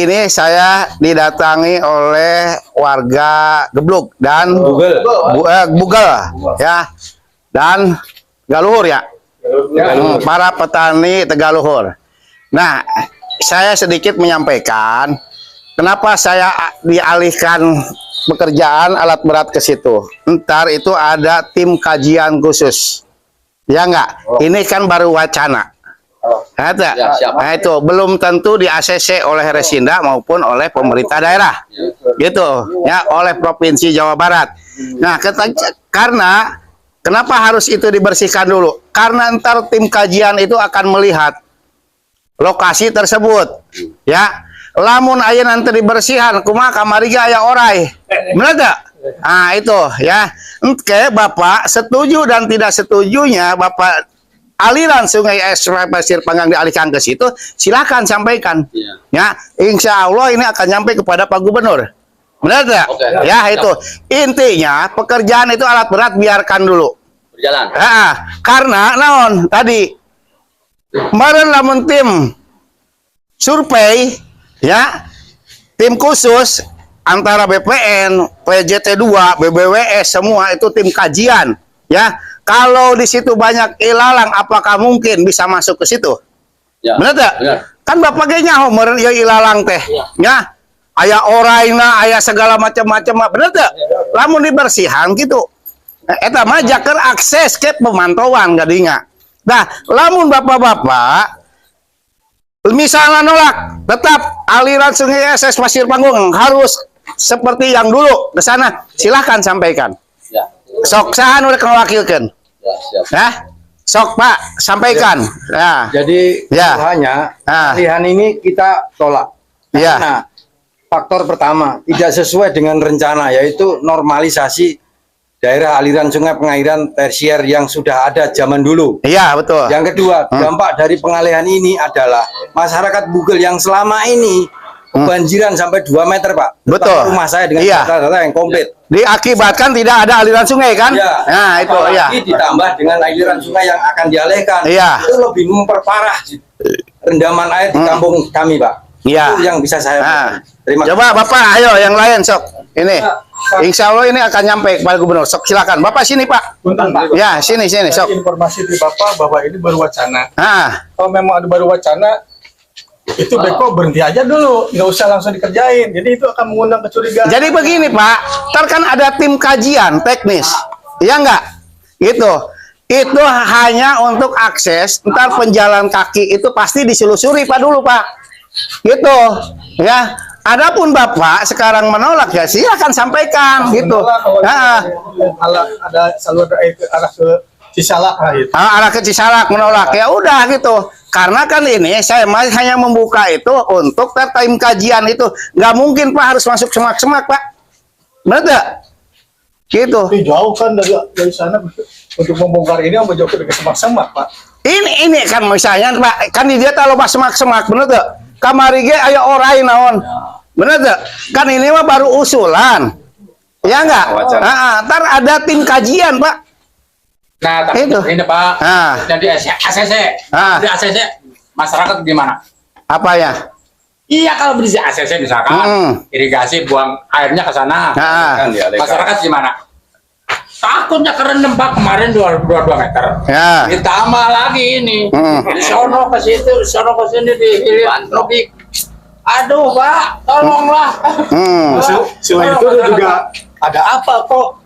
Ini saya didatangi oleh warga Gebluk dan Bugel ya, dan Galuhur ya, para petani Tegaluhur. Nah, saya sedikit menyampaikan kenapa saya dialihkan pekerjaan alat berat ke situ. Ntar itu ada tim kajian khusus, ya enggak? Ini kan baru wacana. Nah, itu belum tentu di ACC oleh Resinda maupun oleh pemerintah daerah, gitu ya, oleh Provinsi Jawa Barat. Nah, karena kenapa harus itu dibersihkan dulu? Karena ntar tim kajian itu akan melihat lokasi tersebut, ya. Lamun aya nanti dibersihan, kumaha kamariga aya orai, bener gak? Nah, itu ya. Oke, Bapak setuju dan tidak setujunya Bapak aliran Sungai Pasir Panggang dialihkan ke situ, silakan sampaikan. Ya, insya Allah ini akan nyampe kepada Pak Gubernur. Benar tidak? Ya, itu intinya pekerjaan itu alat berat biarkan dulu berjalan. Karena naon tadi kemarin lamun tim survei ya, tim khusus antara BPN, PJT2, BBWS semua itu tim kajian ya. Kalau di situ banyak ilalang, apakah mungkin bisa masuk ke situ? Ya. Benar tak? Ya. Kan bapaknya nyaho meureun ieu ilalang teh. Ya. Aya oraina, aya segala macam-macam, benar tak? Ya. Lamun dibersihan gitu. Eta mah jaker akses ke pemantauan gadinya. Nah, lamun bapak-bapak misalnya nolak, tetap aliran Sungai Pasir Panggung harus seperti yang dulu ke sana. Silahkan sampaikan. Ya. Sok sahan udah kewakilkan. Ya, sok Pak sampaikan. Ya. Jadi hanya pilihan ini kita tolak. Karena faktor pertama tidak sesuai dengan rencana, yaitu normalisasi daerah aliran sungai pengairan tersier yang sudah ada zaman dulu. Iya, betul. Yang kedua, dampak dari pengalihan ini adalah masyarakat Bugel yang selama ini kebanjiran sampai 2 meter, Pak. Betul. Rumah saya dengan data-data yang komplit. Diakibatkan tidak ada aliran sungai kan? Ya. Nah, itu ditambah dengan aliran sungai yang akan dialihkan. Itu lebih memperparah rendaman air di kampung kami, Pak. Itu yang bisa saya terima kasih. Coba Bapak, ayo yang lain sok. Ini insya Allah ini akan nyampe kepada Gubernur. Sok silakan. Bapak sini, Pak. Bentar, Pak. Ya, sini sok. Informasi di Bapak bahwa ini baru wacana. Kalau memang ada baru wacana, itu Beko berhenti aja dulu, nggak usah langsung dikerjain. Jadi itu akan mengundang kecurigaan. Jadi begini Pak, ntar kan ada tim kajian teknis, ya enggak? Gitu. Itu hanya untuk akses. Ntar penjalan kaki itu pasti ditelusuri Pak dulu Pak. Gitu, ya. Adapun Bapak sekarang menolak ya silakan sampaikan gitu. Ada saluran air ke arah ke Cisalak gitu. Arah ke Cisalak menolak ya udah gitu. Karena kan ini saya hanya membuka itu untuk tim kajian itu. Nggak mungkin Pak harus masuk semak-semak Pak. Benar nggak? Gitu. Tapi jauh kan dari sana untuk membongkar ini mau jauh ke semak-semak Pak. Ini kan misalnya Pak, kan dia kalau pas semak-semak benar nggak? Kamari ge aya orai naon. Benar nggak? Kan ini mah baru usulan. Ya nggak? Ntar ada tim kajian Pak. Nah, tapi ini Pak, jadi ACC, di ACC masyarakat gimana? Apa ya? Iya kalau beli ACC misalkan irigasi buang airnya ke sana, masyarakat gimana? Takutnya kerendam Pak kemarin 22 meter. Ditambah lagi ini, di sono ke situ, di sono ke sini di hilir tropik. Aduh Pak, tolonglah. Selain itu juga ada apa kok?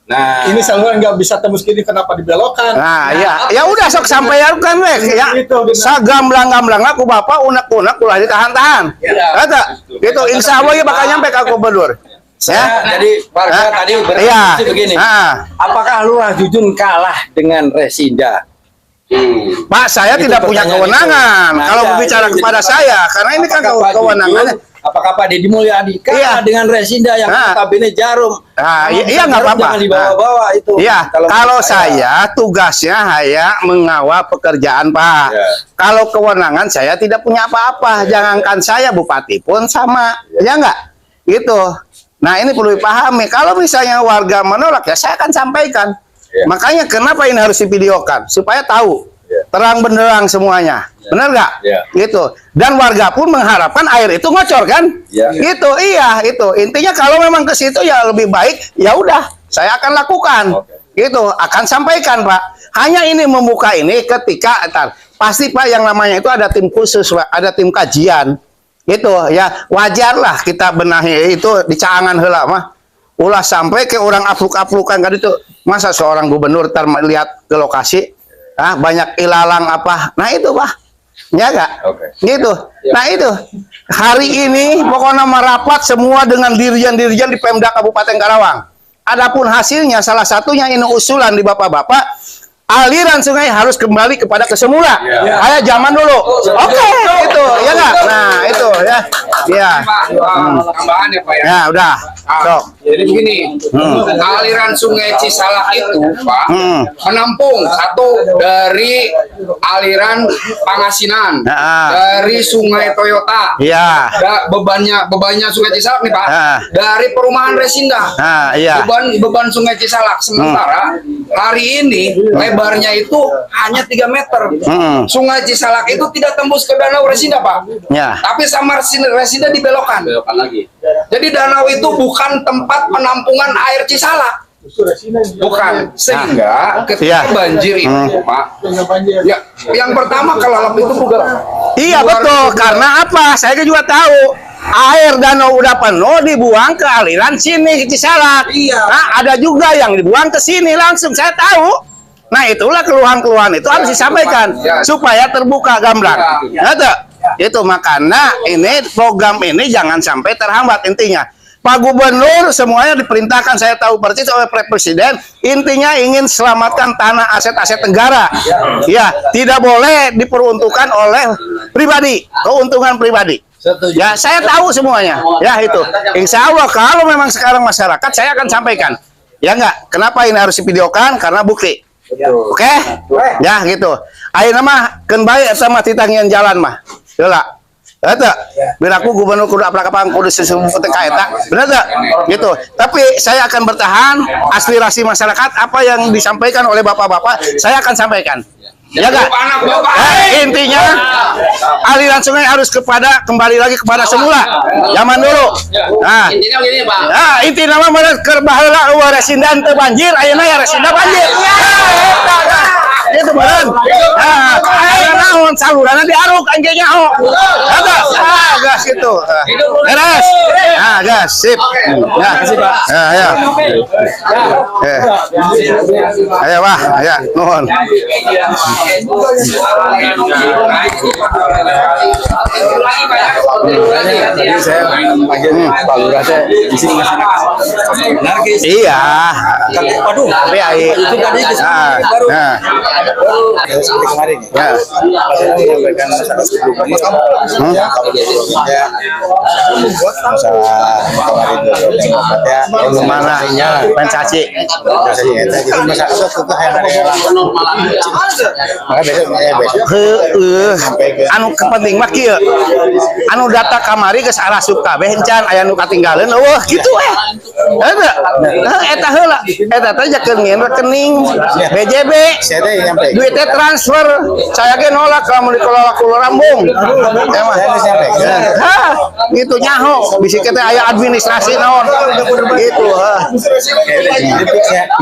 Nah, ini saluran nggak bisa tembus kiri, kenapa dibelokkan? Nah, ya udah sok sampaikan weh ya. Sagamblang-gamblang aku Bapak unek-unek ulah ditahan-tahan. Kata gitu insya Allah ya bakal nyampe ke Gubernur. Jadi warga tadi berarti begini. Apakah Lurah Jujun kalah dengan Resinda? Pak, saya tidak punya kewenangan kalau berbicara kepada saya karena ini kan kewenangannya. Apakah Pak Deddy Mulyadi kalah dengan Resinda yang notabene jarum? Iya nggak apa-apa. Jangan dibawa-bawa itu. Iya, kalau saya tugasnya hanya mengawal pekerjaan Pak. Kalau kewenangan saya tidak punya apa-apa. Jangankan saya Bupati pun sama, ya nggak? Gitu. Nah ini perlu dipahami. Kalau misalnya warga menolak ya saya akan sampaikan. Makanya kenapa ini harus divideokan supaya tahu. terang benderang semuanya. Benar nggak? Gitu. Dan warga pun mengharapkan air itu ngocor kan? Gitu. Iya, itu. Intinya kalau memang ke situ ya lebih baik, ya udah, saya akan lakukan. Gitu, akan sampaikan, Pak. Hanya ini membuka ini ketika pasti Pak yang namanya itu ada tim khusus, Pak, ada tim kajian. Gitu ya, wajarlah kita benahi itu di caangan heula mah. Ulah sampai ke orang apluk-aplukan kan itu. Masa seorang gubernur lihat ke lokasi, banyak ilalang apa. Nah itu, Pak. Ya enggak? Gitu. Nah itu. Hari ini pokoknya merapat semua dengan dirjen-dirjen di Pemda Kabupaten Karawang. Adapun hasilnya salah satunya ini usulan di Bapak-bapak, aliran sungai harus kembali kepada kesemula kayak zaman dulu. Oke, itu ya enggak? Nah, itu ya. Iya. Tambahan ya Pak ya. Ya, udah. Jadi begini, aliran sungai Cisalak itu Pak menampung satu dari aliran Pangasinan, dari sungai Toyota. Iya. Bebannya sungai Cisalak nih Pak, dari perumahan Resinda. Iya. Beban sungai Cisalak. Sementara hari ini lebarnya itu hanya 3 meter. Sungai Cisalak itu tidak tembus ke danau Resinda Pak. Ya. Tapi sama Resinda dibelokkan. lagi. Jadi danau itu bukan tempat penampungan air Cisalak. Bukan. Sehingga ketika banjir itu Pak, ya, yang pertama kelalap itu bukan. Iya betul, karena apa? Saya juga tahu. Air danau udah penuh dibuang ke aliran sini ke Cisalak. Nah, ada juga yang dibuang ke sini langsung. Saya tahu. Nah, itulah keluhan-keluhan itu harus disampaikan supaya terbuka gamblang. Itu makanya ini program ini jangan sampai terhambat intinya. Pak Gubernur semuanya diperintahkan, saya tahu persis oleh Presiden, intinya ingin selamatkan tanah aset-aset negara. Ya, tidak boleh diperuntukkan oleh pribadi, keuntungan pribadi. Ya, saya tahu semuanya. Ya, itu. Insya Allah kalau memang sekarang masyarakat, saya akan sampaikan. Ya enggak, kenapa ini harus divideokan? Karena bukti. Oke? Ya, gitu. Ayo nama kembali sama titangian jalan mah. Yola. Betul. Biraku gubernur kudu apakah kudu sesungguhnya eta. Benar tak? Gitu. Tapi saya akan bertahan aspirasi masyarakat apa yang disampaikan oleh bapak-bapak, saya akan sampaikan. Ya enggak? Intinya aliran sungai harus kembali lagi kepada semula. Zaman dulu. Nah, Intinya begini Pak. nah, intinya mah bener keur baheula eueuh Resinda teu banjir, ayeuna ya Resinda banjir. Itu beneran. Nah, naon saluranna diaruk anjingnya oh. Ada. Gas itu. Beres. Nah, gas sip. Ya, kasih Pak. Ya. Ayo, Pak. Ayo, nuhun. Tadi saya panggil Pak Lurah di sini. Iya. Waduh, Tapi itu tadi baru. Seperti kemarin ya. Saya menyampaikan masalah kemarin ya Mana pensasi. jadi masalah itu yang ada Anu kepenting mah kieu. Anu data kamari geus arasup kabeh encan aya nu katinggalan eueuh kitu eta heula eta teh jakeun ngieun rekening BJB duitnya transfer saya ge nolak kamu dikelola ku Lambung gitu nyaho bisi teh aya administrasi naon gitu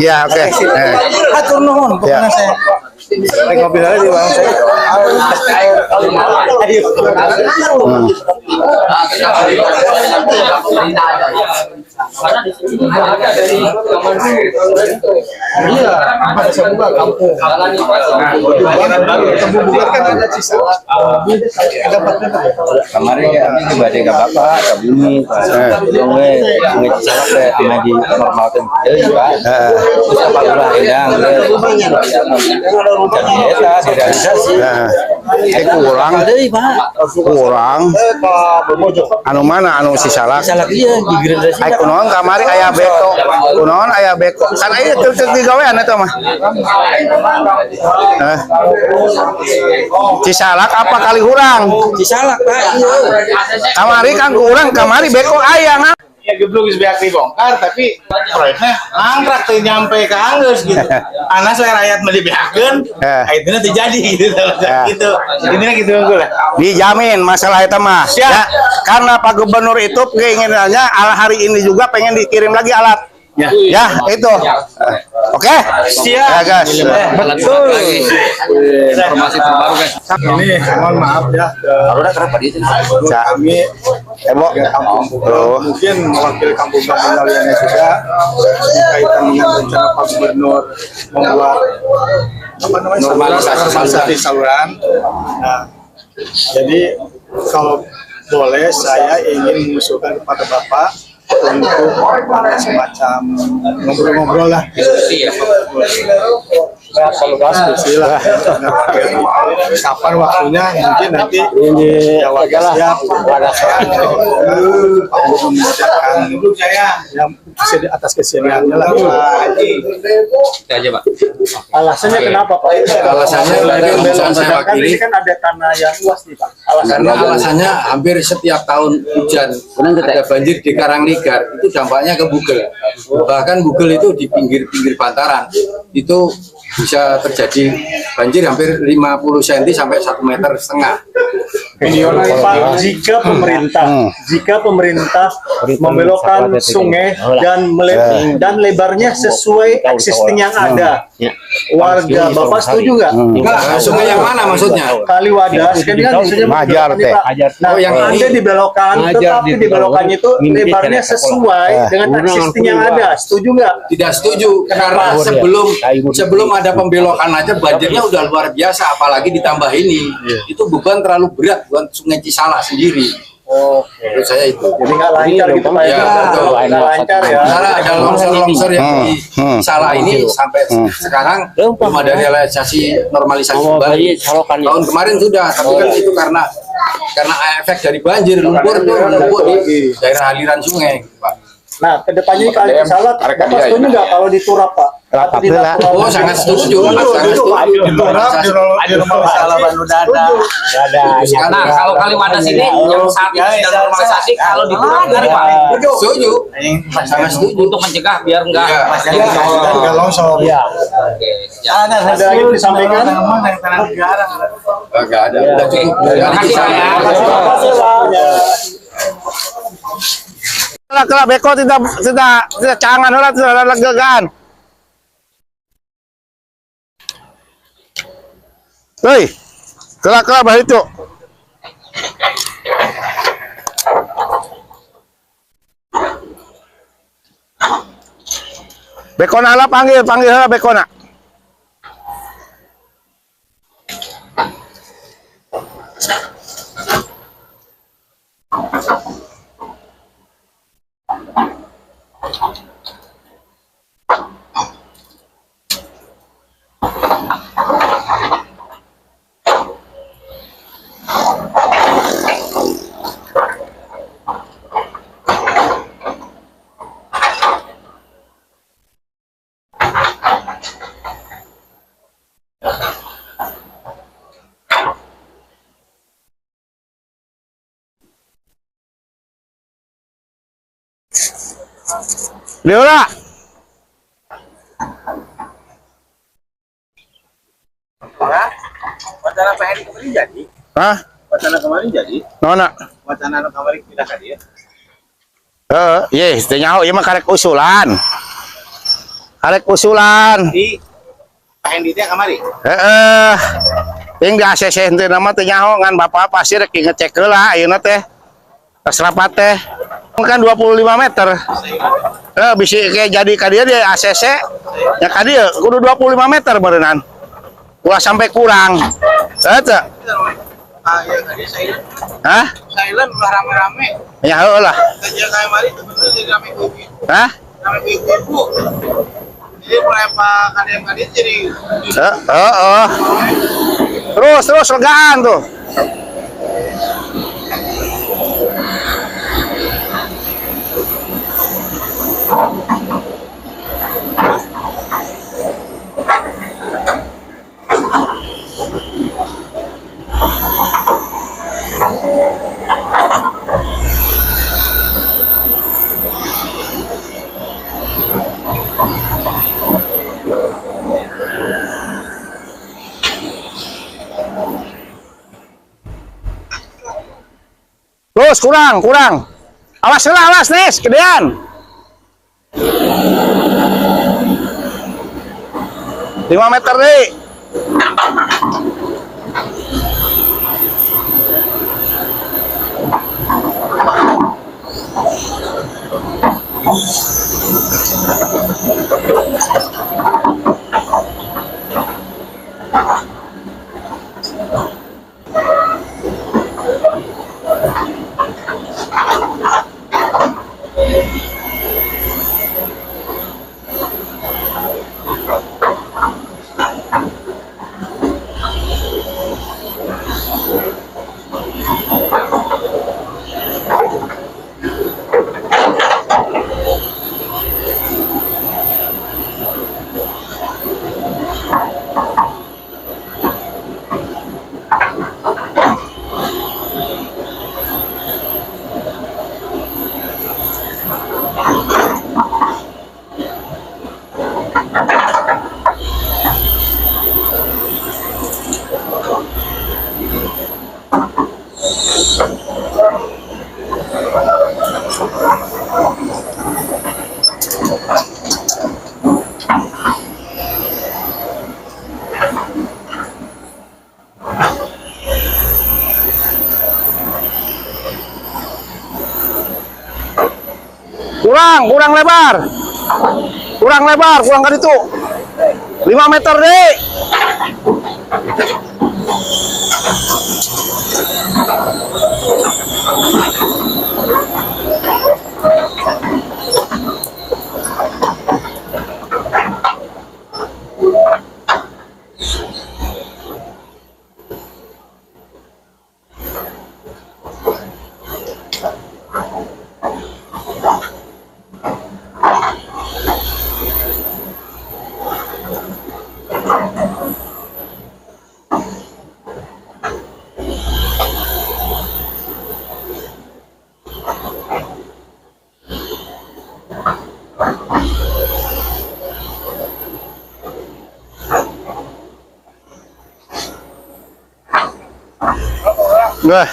ya oke atur nuhun pokoknya saya ngopi lagi di warung saya. Kemarin ya coba deh nggak apa-apa, ke bumi, sungai Cisalak sama di normalkan ya, terus apa pula hidang, direalisasi. kurang anu mana anu Cisalak Iya di gradasi. ai kunaon kamari aya beko kunaon aya beko kan aya teu digawean eta mah Cisalak apa kali hurang Cisalak Pak. kamari kan kurang kamari beko aya Ya geblok geus beak dibongkar tapi proyeknya angkrak teh nyampe ke Anggeus gitu. Anak saya rakyat meuli beakeun, ayeuna teh jadi gitu. Gitu. Intinya gitu unggul lah. Dijamin masalah itu mah. Ya, karena Pak Gubernur itu keinginannya hari ini juga pengen dikirim lagi alat. Ya, itu. Oke. Siap. Ya, guys. Betul. Informasi terbaru guys. Ini mohon maaf ya. Kami kampung Bugel, mungkin mewakili kampung Bugel lainnya juga berkaitan dengan rencana Pak Gubernur membuat normalisasi saluran. Nah, jadi kalau boleh saya ingin mengusulkan kepada Bapak untuk semacam ngobrol-ngobrol lah. Diskusi ya. Diskusi lah. Kapan waktunya mungkin nanti ya warga siap. Yang bisa di atas keseniannya lah. Itu aja Pak. Alasannya kenapa Pak? Alasannya dari perusahaan saya wakili, Ini kan ada tanah yang luas nih Pak. karena alasannya hampir setiap tahun hujan ada banjir di Karangligar, itu dampaknya ke Bugel. Bahkan Bugel itu di pinggir-pinggir bantaran itu bisa terjadi banjir hampir 50 cm sampai 1,5 meter. Pak, jika pemerintah membelokkan sungai dan lebarnya sesuai existing yang ada, warga Bapak setuju nggak? Enggak, sungai yang mana maksudnya? Kali Wadas kan maksudnya Majar, ini, Pak. Nah, Oh, yang Anda ini. dibelokkan, tetapi dibelokkannya itu lebarnya sesuai dengan existing yang ada. Setuju nggak? Tidak setuju karena sebelum ada pembelokan aja banjirnya udah luar biasa, apalagi ditambah ini. Itu beban terlalu berat buat Sungai Cisalak sendiri. Menurut saya itu. Jadi nggak lancar gitu Pak Ya, betul. Nggak lancar ya. Karena ada longsor-longsor yang di Cisalak ini sampai sekarang belum ada realisasi normalisasi kembali. Tahun kemarin sudah, tapi kan itu karena efek dari banjir, lumpur itu menumpuk di daerah aliran sungai, Pak. Nah, kedepannya kali Cisalak, Bapak setuju nggak kalau diturap Pak? Atau tidak? Oh, sangat setuju. Sangat setuju. Nah, kalau kali Wadas ini yang saat ini sedang normalisasi, kalau diturap gimana Pak? Setuju. Sangat setuju. Untuk mencegah biar enggak Nggak longsor. Oke, siap. Ada yang disampaikan? Enggak ada. Udah cukup. Terima kasih Pak ya. Terima kasih Pak. Kalau beko tidak cangan orang tidak legegan. Hei, kelak bah itu. Bekona lah panggil lah bekona. Leora. Wacana Pak Heri kemarin jadi? Hah? Wacana kemarin jadi? Nona. Wacana kemarin pindah ke dia? Yes, ternyaho ieu mah karek usulan. Karek usulan. Di Pak Hendi teh kemarin? Yang di ACC henteu nama teh nyaho ngan Bapak pasti rek ngecek heula ayeuna teh. Pas rapat teh kan 25 meter. Bisa kayak jadi ka dieu di ACC. Ya ka dieu kudu 25 meter beureunan. Ulah sampai kurang. Eta. Ah, iya tadi saya. Hah? Silent udah rame-rame. Ya heulah. Kerja kayak kemarin betul jadi rame ibu. Hah? Rame ibu. Jadi mulai Pak kadem-kadem jadi Terus legaan tuh. Terus kurang. Awas lah, awas Nis, gedean. 5 meter deh. Kurang lebar, kurang kali itu. 5 meter deh. Nah.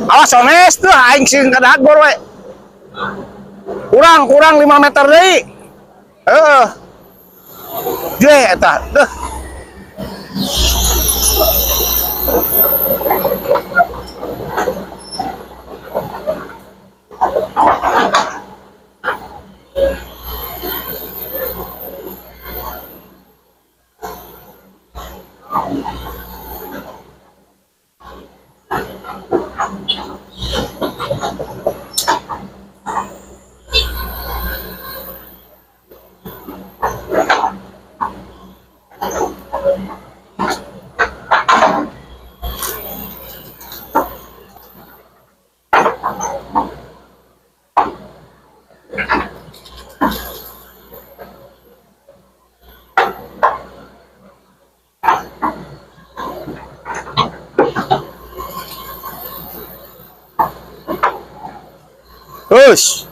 Awas ones tuh aing sing kadagor we. Kurang 5 meter deui. Heeh. Ge eta. Deuh. Terus.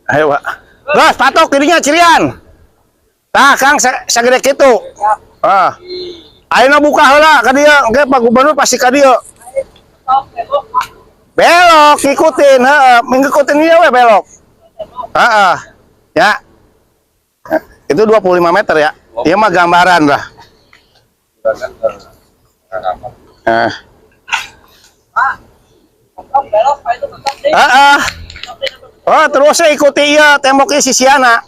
Ayo Pak. Gas patok dirinya cirian. Tah Kang sagede kitu. Ayeuna buka heula ka dieu, engke Pak Gubernur pasti ka dieu. Belok ikutin, heeh, ngikutin ieu we belok. Heeh. Ya. Itu 25 meter ya. Ieu mah gambaran lah. Oh, terus saya ikuti ya temboknya si Siana.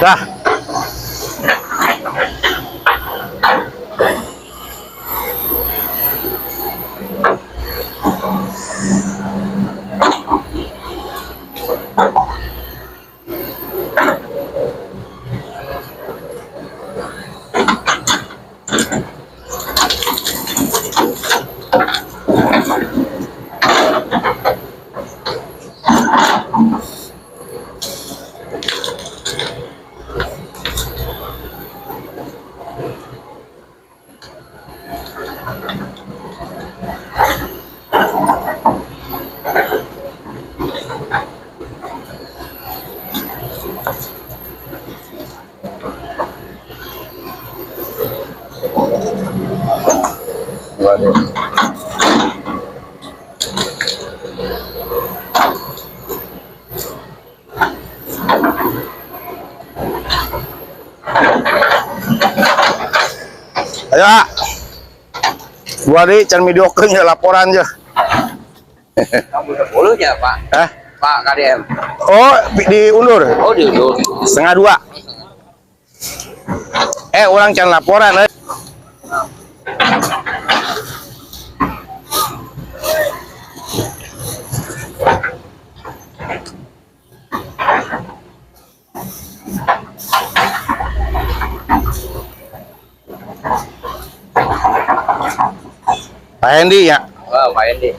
Dah. Ayo, gua di can mediocre ya laporan aja. Kamu udah bolehnya Pak? Pak KDM. Oh, diundur. Oh, diundur. 1:30. Orang can laporan. Pak Hendi ya. Oh, Pak Hendi.